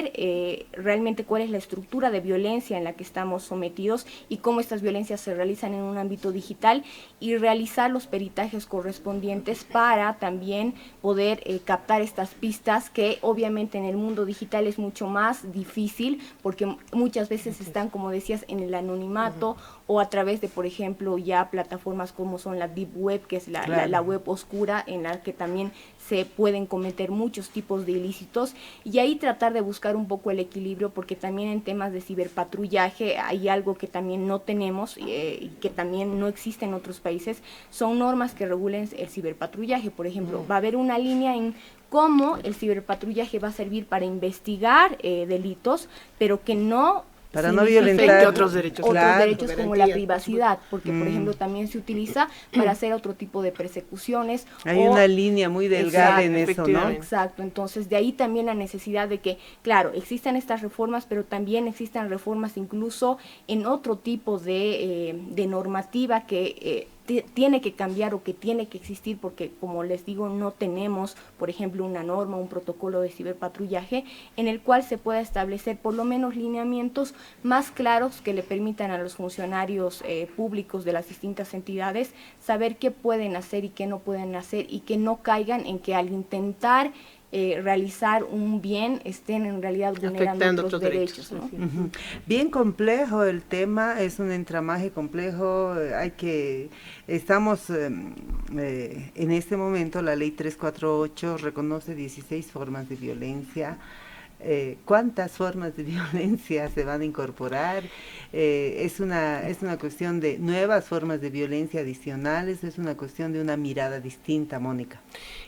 realmente cuál es la estructura de violencia en la que estamos sometidos y cómo estas violencias se realizan en un ámbito digital, y realizar los peritajes correspondientes para también poder captar estas pistas, que obviamente en el mundo digital es mucho más difícil porque muchas veces están, como decías, en el anonimato o a través de, por ejemplo, ya plataformas como son la Deep Web, que es la web oscura, en la que también se pueden cometer muchos tipos de ilícitos, y ahí tratar de buscar un poco el equilibrio, porque también en temas de ciberpatrullaje hay algo que también no tenemos y que también no existe en otros países, son normas que regulen el ciberpatrullaje. Por ejemplo, va a haber una línea en cómo el ciberpatrullaje va a servir para investigar delitos, pero que no para no violentar otros derechos como la privacidad, porque por ejemplo también se utiliza para hacer otro tipo de persecuciones. Hay una línea muy delgada en eso, ¿no? Exacto, entonces de ahí también la necesidad de que, claro, existan estas reformas, pero también existan reformas incluso en otro tipo de normativa que tiene que cambiar o que tiene que existir, porque como les digo, no tenemos, por ejemplo, una norma, un protocolo de ciberpatrullaje en el cual se pueda establecer por lo menos lineamientos más claros que le permitan a los funcionarios públicos de las distintas entidades saber qué pueden hacer y qué no pueden hacer, y que no caigan en que al intentar realizar un bien estén en realidad vulnerando otros derechos, ¿no? Bien complejo el tema, es un entramaje complejo. Estamos en este momento, la ley 348 reconoce 16 formas de violencia. ¿Cuántas formas de violencia se van a incorporar? Es una cuestión de nuevas formas de violencia adicionales, es una cuestión de una mirada distinta, Mónica.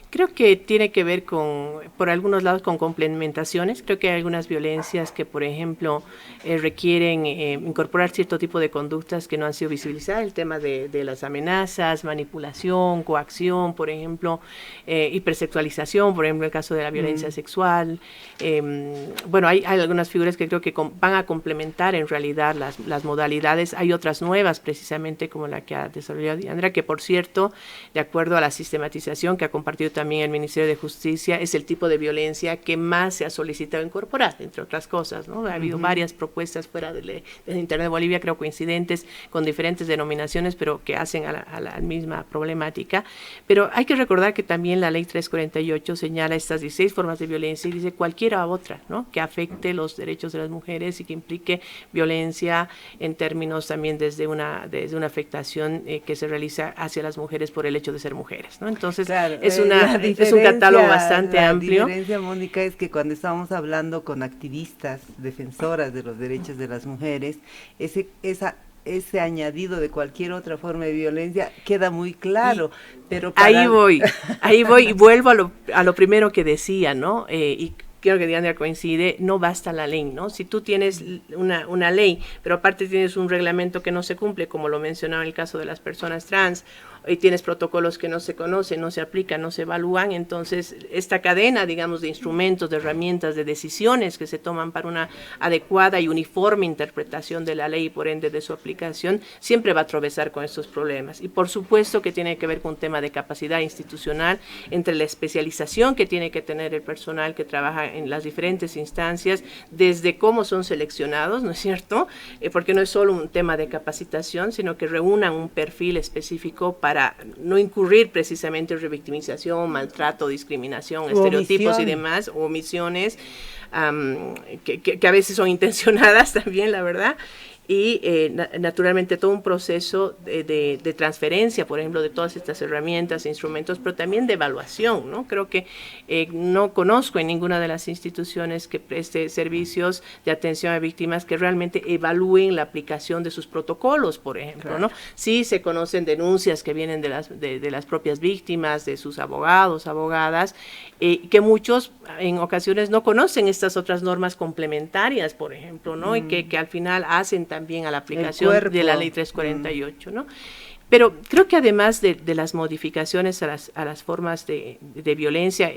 Creo que tiene que ver por algunos lados, con complementaciones. Creo que hay algunas violencias que, por ejemplo, requieren incorporar cierto tipo de conductas que no han sido visibilizadas. El tema de las amenazas, manipulación, coacción, por ejemplo, hipersexualización, por ejemplo, el caso de la violencia sexual. Bueno, hay algunas figuras que creo que van a complementar en realidad las modalidades. Hay otras nuevas, precisamente como la que ha desarrollado Diandra, que por cierto, de acuerdo a la sistematización que ha compartido también el Ministerio de Justicia, es el tipo de violencia que más se ha solicitado incorporar, entre otras cosas, ¿no? Ha habido varias propuestas fuera del Internet de Bolivia, creo coincidentes, con diferentes denominaciones, pero que hacen a la misma problemática. Pero hay que recordar que también la Ley 348 señala estas 16 formas de violencia y dice cualquiera otra, ¿no? Que afecte los derechos de las mujeres y que implique violencia en términos también desde una afectación que se realiza hacia las mujeres por el hecho de ser mujeres, ¿no? Entonces, claro, es un catálogo bastante amplio. La diferencia, Mónica, es que cuando estamos hablando con activistas, defensoras de los derechos de las mujeres, ese añadido de cualquier otra forma de violencia queda muy claro. Pero ahí voy y vuelvo a lo primero que decía, ¿no? Y creo que Diandra coincide, no basta la ley, ¿no? Si tú tienes una ley, pero aparte tienes un reglamento que no se cumple, como lo mencionaba en el caso de las personas trans, y tienes protocolos que no se conocen, no se aplican, no se evalúan, entonces esta cadena, digamos, de instrumentos, de herramientas, de decisiones que se toman para una adecuada y uniforme interpretación de la ley y por ende de su aplicación, siempre va a tropezar con estos problemas. Y por supuesto que tiene que ver con un tema de capacidad institucional, entre la especialización que tiene que tener el personal que trabaja en las diferentes instancias, desde cómo son seleccionados, ¿no es cierto? Porque no es solo un tema de capacitación, sino que reúnan un perfil específico para no incurrir precisamente en revictimización, maltrato, discriminación, estereotipos y demás, o omisiones que a veces son intencionadas también, la verdad. Y naturalmente todo un proceso de transferencia, por ejemplo, de todas estas herramientas e instrumentos, pero también de evaluación, ¿no? Creo que no conozco en ninguna de las instituciones que preste servicios de atención a víctimas que realmente evalúen la aplicación de sus protocolos, por ejemplo, claro, ¿no? Sí se conocen denuncias que vienen de las propias víctimas, de sus abogados, abogadas, que muchos en ocasiones no conocen estas otras normas complementarias, por ejemplo, ¿no? Y que al final hacen también a la aplicación de la Ley 348, ¿no? Pero creo que además de las modificaciones a las formas de violencia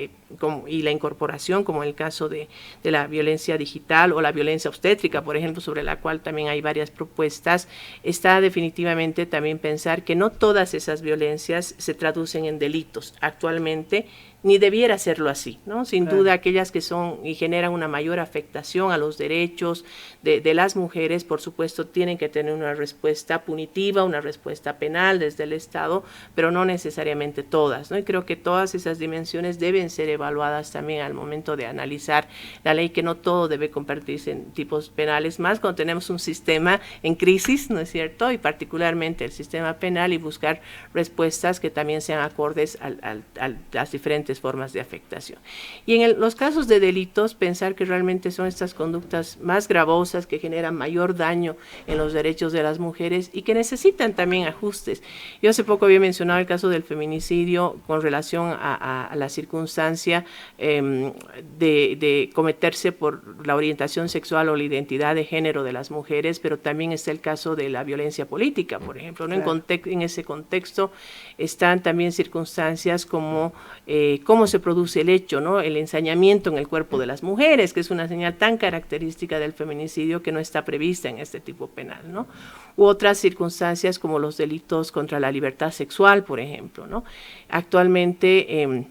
y la incorporación, como en el caso de la violencia digital o la violencia obstétrica, por ejemplo, sobre la cual también hay varias propuestas, está definitivamente también pensar que no todas esas violencias se traducen en delitos actualmente, ni debiera serlo así, ¿no? Sin duda aquellas que son y generan una mayor afectación a los derechos de las mujeres, por supuesto, tienen que tener una respuesta punitiva, una respuesta penal desde el Estado, pero no necesariamente todas, ¿no? Y creo que todas esas dimensiones deben ser evaluadas también al momento de analizar la ley, que no todo debe convertirse en tipos penales, más cuando tenemos un sistema en crisis, ¿no es cierto? Y particularmente el sistema penal, y buscar respuestas que también sean acordes a las diferentes formas de afectación. Y en los casos de delitos, pensar que realmente son estas conductas más gravosas que generan mayor daño en los derechos de las mujeres y que necesitan también ajustes. Yo hace poco había mencionado el caso del feminicidio con relación a la circunstancia de cometerse por la orientación sexual o la identidad de género de las mujeres, pero también está el caso de la violencia política, por ejemplo, ¿no? Claro. En ese contexto están también circunstancias como cómo se produce el hecho, ¿no? El ensañamiento en el cuerpo de las mujeres, que es una señal tan característica del feminicidio que no está prevista en este tipo penal, ¿no? U otras circunstancias como los delitos contra la libertad sexual, por ejemplo, ¿no? Actualmente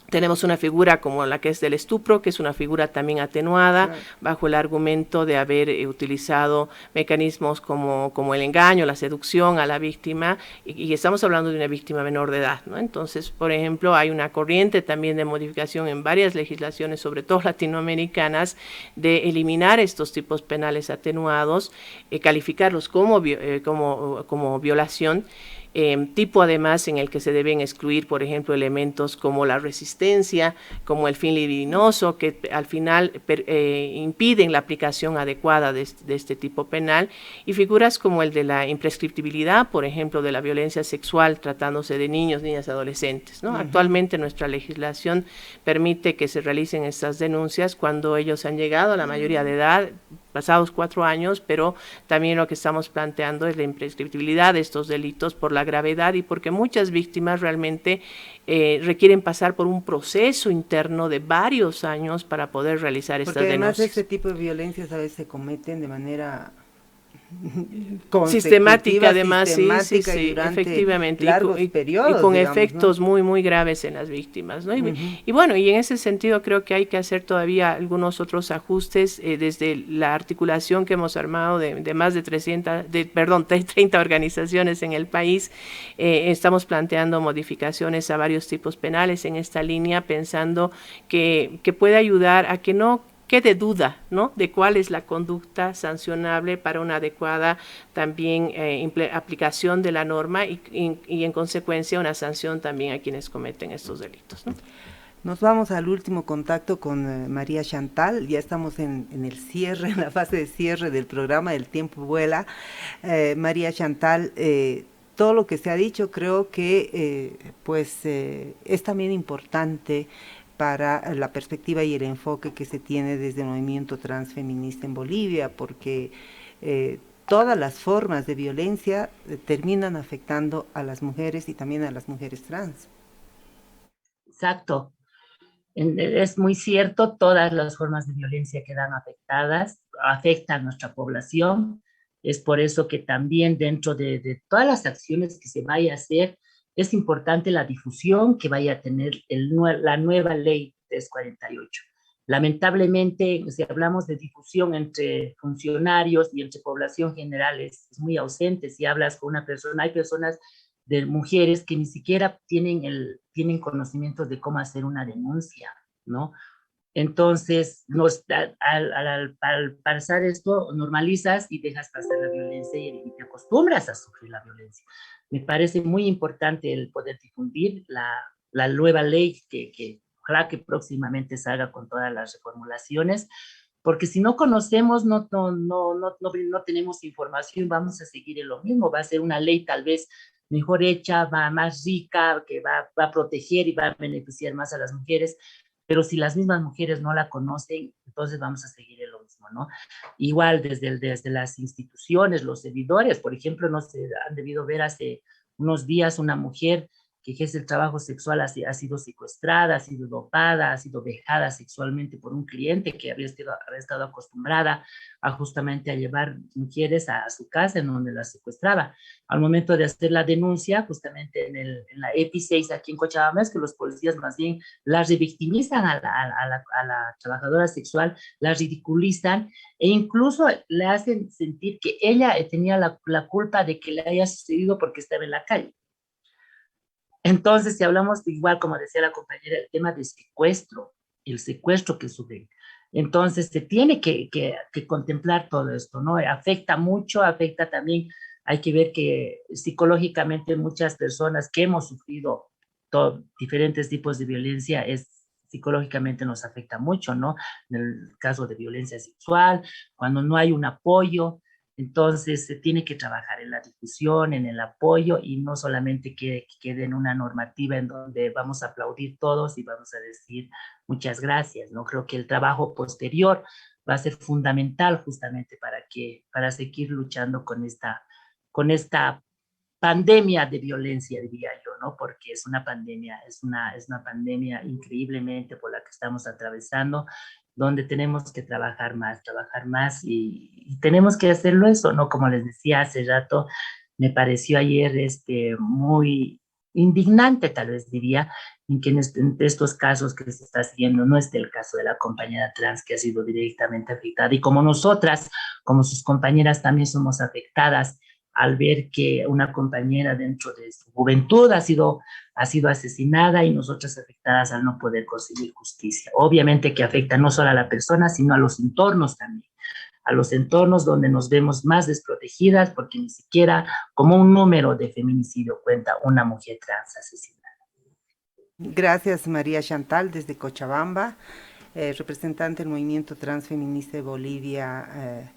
tenemos una figura como la que es del estupro, que es una figura también atenuada, claro, bajo el argumento de haber utilizado mecanismos como el engaño, la seducción a la víctima, y estamos hablando de una víctima menor de edad, ¿no? Entonces, por ejemplo, hay una corriente también de modificación en varias legislaciones, sobre todo latinoamericanas, de eliminar estos tipos penales atenuados, calificarlos como violación, tipo además en el que se deben excluir, por ejemplo, elementos como la resistencia, como el fin libidinoso, que al final impiden la aplicación adecuada de este tipo penal, y figuras como el de la imprescriptibilidad, por ejemplo, de la violencia sexual tratándose de niños, niñas y adolescentes, ¿no? Actualmente nuestra legislación permite que se realicen estas denuncias cuando ellos han llegado a la mayoría de edad, pasados 4 años, pero también lo que estamos planteando es la imprescriptibilidad de estos delitos por la gravedad y porque muchas víctimas realmente requieren pasar por un proceso interno de varios años para poder realizar estas denuncias. Porque además este tipo de violencias a veces se cometen de manera sistemática, además, sí, durante efectivamente, largos periodos, y con digamos, efectos ¿no? muy, muy graves en las víctimas, ¿no? Y bueno, y en ese sentido creo que hay que hacer todavía algunos otros ajustes desde la articulación que hemos armado de más de 30 organizaciones en el país. Estamos planteando modificaciones a varios tipos penales en esta línea, pensando que puede ayudar a que no quede duda, ¿no?, de cuál es la conducta sancionable para una adecuada también aplicación de la norma y en consecuencia una sanción también a quienes cometen estos delitos, ¿no? Nos vamos al último contacto con María Chantal. Ya estamos en el cierre, en la fase de cierre del programa, el tiempo vuela. María Chantal, todo lo que se ha dicho creo que es también importante para la perspectiva y el enfoque que se tiene desde el movimiento transfeminista en Bolivia, porque todas las formas de violencia terminan afectando a las mujeres y también a las mujeres trans. Exacto. Es muy cierto, todas las formas de violencia quedan afectadas, afectan a nuestra población. Es por eso que también dentro de todas las acciones que se vaya a hacer, es importante la difusión que vaya a tener la nueva ley 348. Lamentablemente, si hablamos de difusión entre funcionarios y entre población general, es muy ausente. Si hablas con una persona, hay personas de mujeres que ni siquiera tienen conocimiento de cómo hacer una denuncia, ¿no? Entonces, al pasar esto, normalizas y dejas pasar la violencia y te acostumbras a sufrir la violencia. Me parece muy importante el poder difundir la nueva ley que ojalá que próximamente salga con todas las reformulaciones, porque si no conocemos, no tenemos información, vamos a seguir en lo mismo. Va a ser una ley tal vez mejor hecha, más rica, que va a proteger y va a beneficiar más a las mujeres, pero si las mismas mujeres no la conocen, entonces vamos a seguir en lo mismo, ¿no? Igual desde las instituciones, los servidores, por ejemplo, no se han debido ver hace unos días una mujer que ejerce el trabajo sexual, ha sido secuestrada, ha sido dopada, ha sido vejada sexualmente por un cliente que había estado acostumbrada justamente a llevar mujeres a su casa en donde las secuestraba. Al momento de hacer la denuncia, justamente en la EPI6 aquí en Cochabamba, es que los policías más bien la revictimizan a la trabajadora sexual, la ridiculizan e incluso le hacen sentir que ella tenía la culpa de que le haya sucedido porque estaba en la calle. Entonces, si hablamos igual, como decía la compañera, el tema de secuestro, el secuestro que sufren, entonces se tiene que contemplar todo esto, ¿no? Afecta mucho, afecta también, hay que ver que psicológicamente muchas personas que hemos sufrido diferentes tipos de violencia, psicológicamente nos afecta mucho, ¿no? En el caso de violencia sexual, cuando no hay un apoyo, entonces se tiene que trabajar en la difusión, en el apoyo y no solamente que quede en una normativa en donde vamos a aplaudir todos y vamos a decir muchas gracias, ¿no? Creo que el trabajo posterior va a ser fundamental justamente para seguir luchando con esta pandemia de violencia, diría yo, ¿no? Porque es una pandemia pandemia increíblemente por la que estamos atravesando, donde tenemos que trabajar más y tenemos que hacerlo eso, ¿no? Como les decía hace rato, me pareció ayer muy indignante, tal vez diría, en que en estos casos que se está siguiendo, no es el caso de la compañera trans que ha sido directamente afectada, y como nosotras, como sus compañeras, también somos afectadas al ver que una compañera dentro de su juventud ha sido asesinada y nosotras afectadas al no poder conseguir justicia. Obviamente que afecta no solo a la persona, sino a los entornos también. a los entornos donde nos vemos más desprotegidas, porque ni siquiera como un número de feminicidio cuenta una mujer trans asesinada. Gracias, María Chantal, desde Cochabamba, representante del movimiento transfeminista de Bolivia,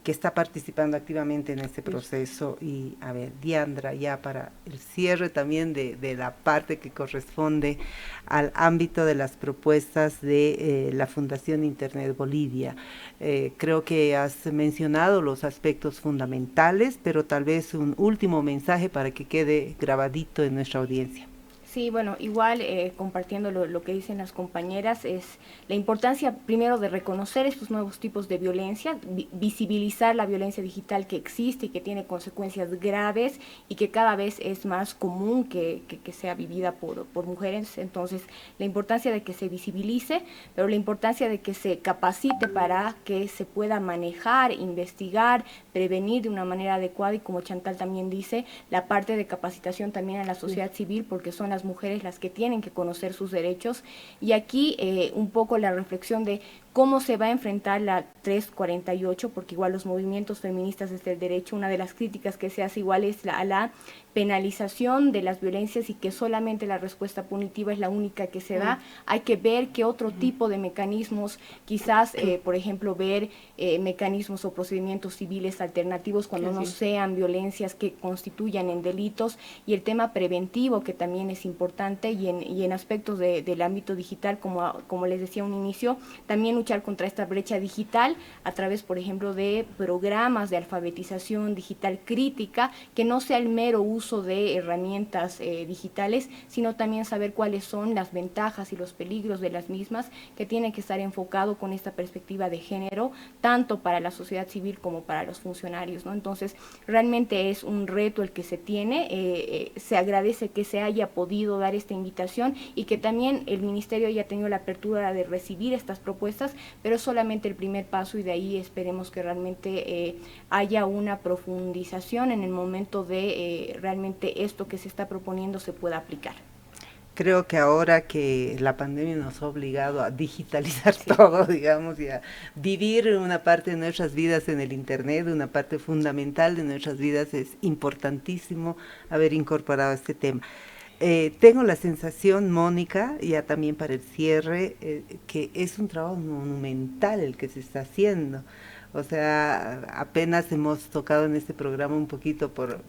que está participando activamente en este proceso. Y a ver, Diandra, ya para el cierre también de la parte que corresponde al ámbito de las propuestas de la Fundación Internet Bolivia. Creo que has mencionado los aspectos fundamentales, pero tal vez un último mensaje para que quede grabadito en nuestra audiencia. Sí, bueno, igual compartiendo lo que dicen las compañeras, es la importancia primero de reconocer estos nuevos tipos de violencia, visibilizar la violencia digital que existe y que tiene consecuencias graves y que cada vez es más común que sea vivida por mujeres. Entonces, la importancia de que se visibilice, pero la importancia de que se capacite para que se pueda manejar, investigar, prevenir de una manera adecuada y, como Chantal también dice, la parte de capacitación también a la sociedad civil, porque son las mujeres las que tienen que conocer sus derechos. Y aquí un poco la reflexión de cómo se va a enfrentar la 348, porque igual los movimientos feministas desde el derecho, una de las críticas que se hace igual es a la penalización de las violencias y que solamente la respuesta punitiva es la única que se da. Hay que ver qué otro tipo de mecanismos, quizás, por ejemplo, ver mecanismos o procedimientos civiles alternativos cuando no sean violencias que constituyan en delitos, y el tema preventivo, que también es importante, y en aspectos del ámbito digital, como les decía a un inicio, también luchar contra esta brecha digital a través, por ejemplo, de programas de alfabetización digital crítica, que no sea el mero uso de herramientas digitales, sino también saber cuáles son las ventajas y los peligros de las mismas, que tiene que estar enfocado con esta perspectiva de género, tanto para la sociedad civil como para los funcionarios, ¿no? Entonces, realmente es un reto el que se tiene. Se agradece que se haya podido dar esta invitación y que también el Ministerio haya tenido la apertura de recibir estas propuestas, pero es solamente el primer paso, y de ahí esperemos que realmente haya una profundización en el momento de realmente esto que se está proponiendo se pueda aplicar. Creo que ahora que la pandemia nos ha obligado a digitalizar todo, digamos, y a vivir una parte de nuestras vidas en el Internet, una parte fundamental de nuestras vidas, es importantísimo haber incorporado este tema. Tengo la sensación, Mónica, ya también para el cierre, que es un trabajo monumental el que se está haciendo. O sea, apenas hemos tocado en este programa un poquito por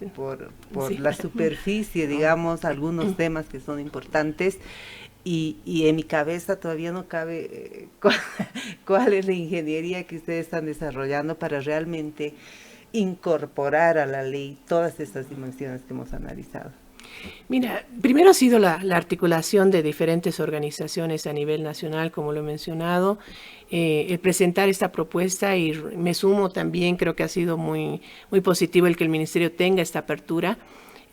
la superficie, digamos, algunos temas que son importantes, y en mi cabeza todavía no cabe cuál es la ingeniería que ustedes están desarrollando para realmente incorporar a la ley todas estas dimensiones que hemos analizado. Mira, primero ha sido la articulación de diferentes organizaciones a nivel nacional, como lo he mencionado, el presentar esta propuesta, y me sumo también, creo que ha sido muy positivo el que el Ministerio tenga esta apertura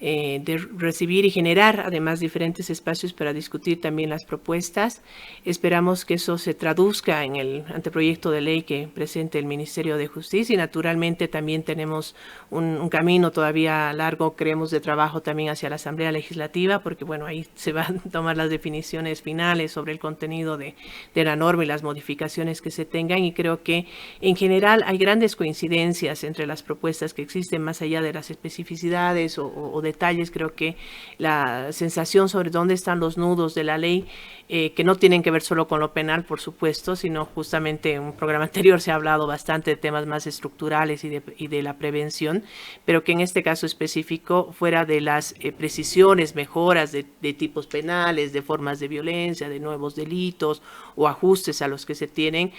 de recibir y generar además diferentes espacios para discutir también las propuestas. Esperamos que eso se traduzca en el anteproyecto de ley que presente el Ministerio de Justicia, y naturalmente también tenemos un camino todavía largo, creemos, de trabajo también hacia la Asamblea Legislativa, porque bueno, ahí se van a tomar las definiciones finales sobre el contenido de la norma y las modificaciones que se tengan, y creo que en general hay grandes coincidencias entre las propuestas que existen, más allá de las especificidades o detalles. Creo que la sensación sobre dónde están los nudos de la ley, que no tienen que ver solo con lo penal, por supuesto, sino justamente en un programa anterior se ha hablado bastante de temas más estructurales y de la prevención, pero que en este caso específico, fuera de las precisiones, mejoras de tipos penales, de formas de violencia, de nuevos delitos o ajustes a los que se tienen,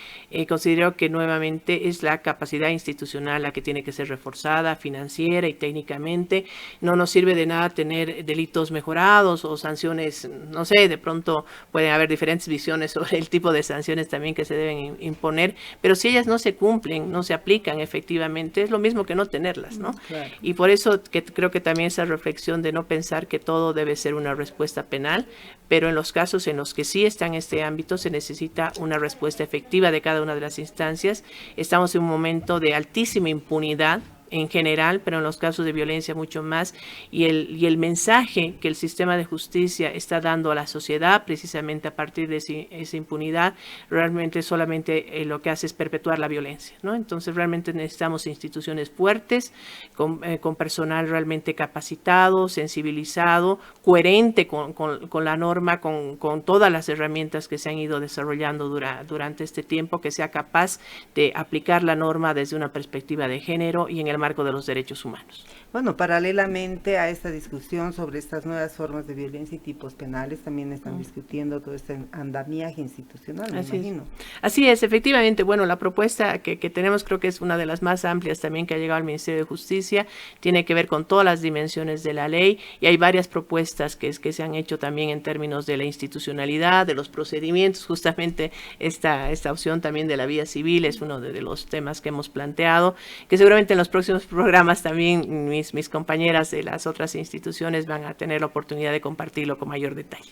considero que nuevamente es la capacidad institucional la que tiene que ser reforzada, financiera y técnicamente. No nos sirve de nada tener delitos mejorados o sanciones, no sé, de pronto pueden haber diferentes visiones sobre el tipo de sanciones también que se deben imponer, pero si ellas no se cumplen, no se aplican efectivamente, es lo mismo que no tenerlas, ¿no? Claro. Y por eso que creo que también esa reflexión de no pensar que todo debe ser una respuesta penal, pero en los casos en los que sí está en este ámbito se necesita una respuesta efectiva de cada una de las instancias. Estamos en un momento de altísima impunidad en general, pero en los casos de violencia mucho más, y el mensaje que el sistema de justicia está dando a la sociedad precisamente a partir de esa impunidad, realmente solamente lo que hace es perpetuar la violencia, ¿no? Entonces realmente necesitamos instituciones fuertes, con personal realmente capacitado, sensibilizado, coherente con la norma, con todas las herramientas que se han ido desarrollando durante este tiempo, que sea capaz de aplicar la norma desde una perspectiva de género y en el marco de los derechos humanos. Bueno, paralelamente a esta discusión sobre estas nuevas formas de violencia y tipos penales, también están discutiendo todo este andamiaje institucional, me imagino. Así es, efectivamente. Bueno, la propuesta que tenemos creo que es una de las más amplias también que ha llegado al Ministerio de Justicia, tiene que ver con todas las dimensiones de la ley, y hay varias propuestas que se han hecho también en términos de la institucionalidad, de los procedimientos. Justamente esta opción también de la vía civil es uno de los temas que hemos planteado, que seguramente en los próximos programas también mis compañeras de las otras instituciones van a tener la oportunidad de compartirlo con mayor detalle.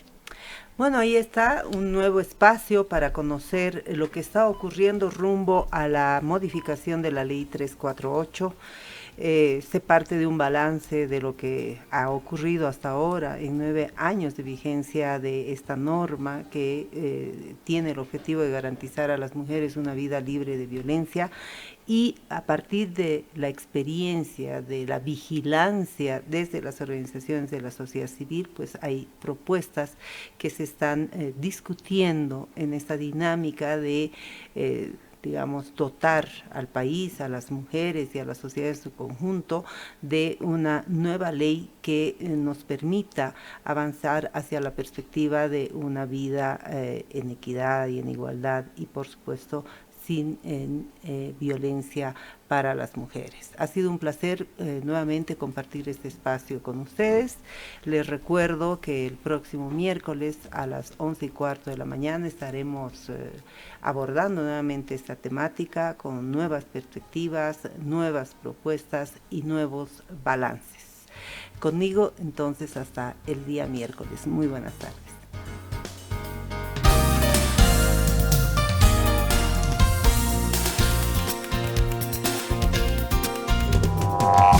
Bueno, ahí está un nuevo espacio para conocer lo que está ocurriendo rumbo a la modificación de la ley 348. Se parte de un balance de lo que ha ocurrido hasta ahora en 9 años de vigencia de esta norma que tiene el objetivo de garantizar a las mujeres una vida libre de violencia, y a partir de la experiencia, de la vigilancia desde las organizaciones de la sociedad civil, pues hay propuestas que se están discutiendo en esta dinámica de digamos, dotar al país, a las mujeres y a la sociedad en su conjunto de una nueva ley que nos permita avanzar hacia la perspectiva de una vida en equidad y en igualdad, y por supuesto sin violencia para las mujeres. Ha sido un placer nuevamente compartir este espacio con ustedes. Les recuerdo que el próximo miércoles a las 11:15 de la mañana estaremos abordando nuevamente esta temática con nuevas perspectivas, nuevas propuestas y nuevos balances. Conmigo entonces hasta el día miércoles. Muy buenas tardes.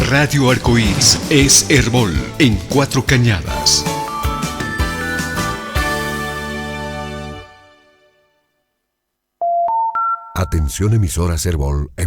Radio Arcoíris es Herbol en 4 Cañadas. Atención emisoras Herbol en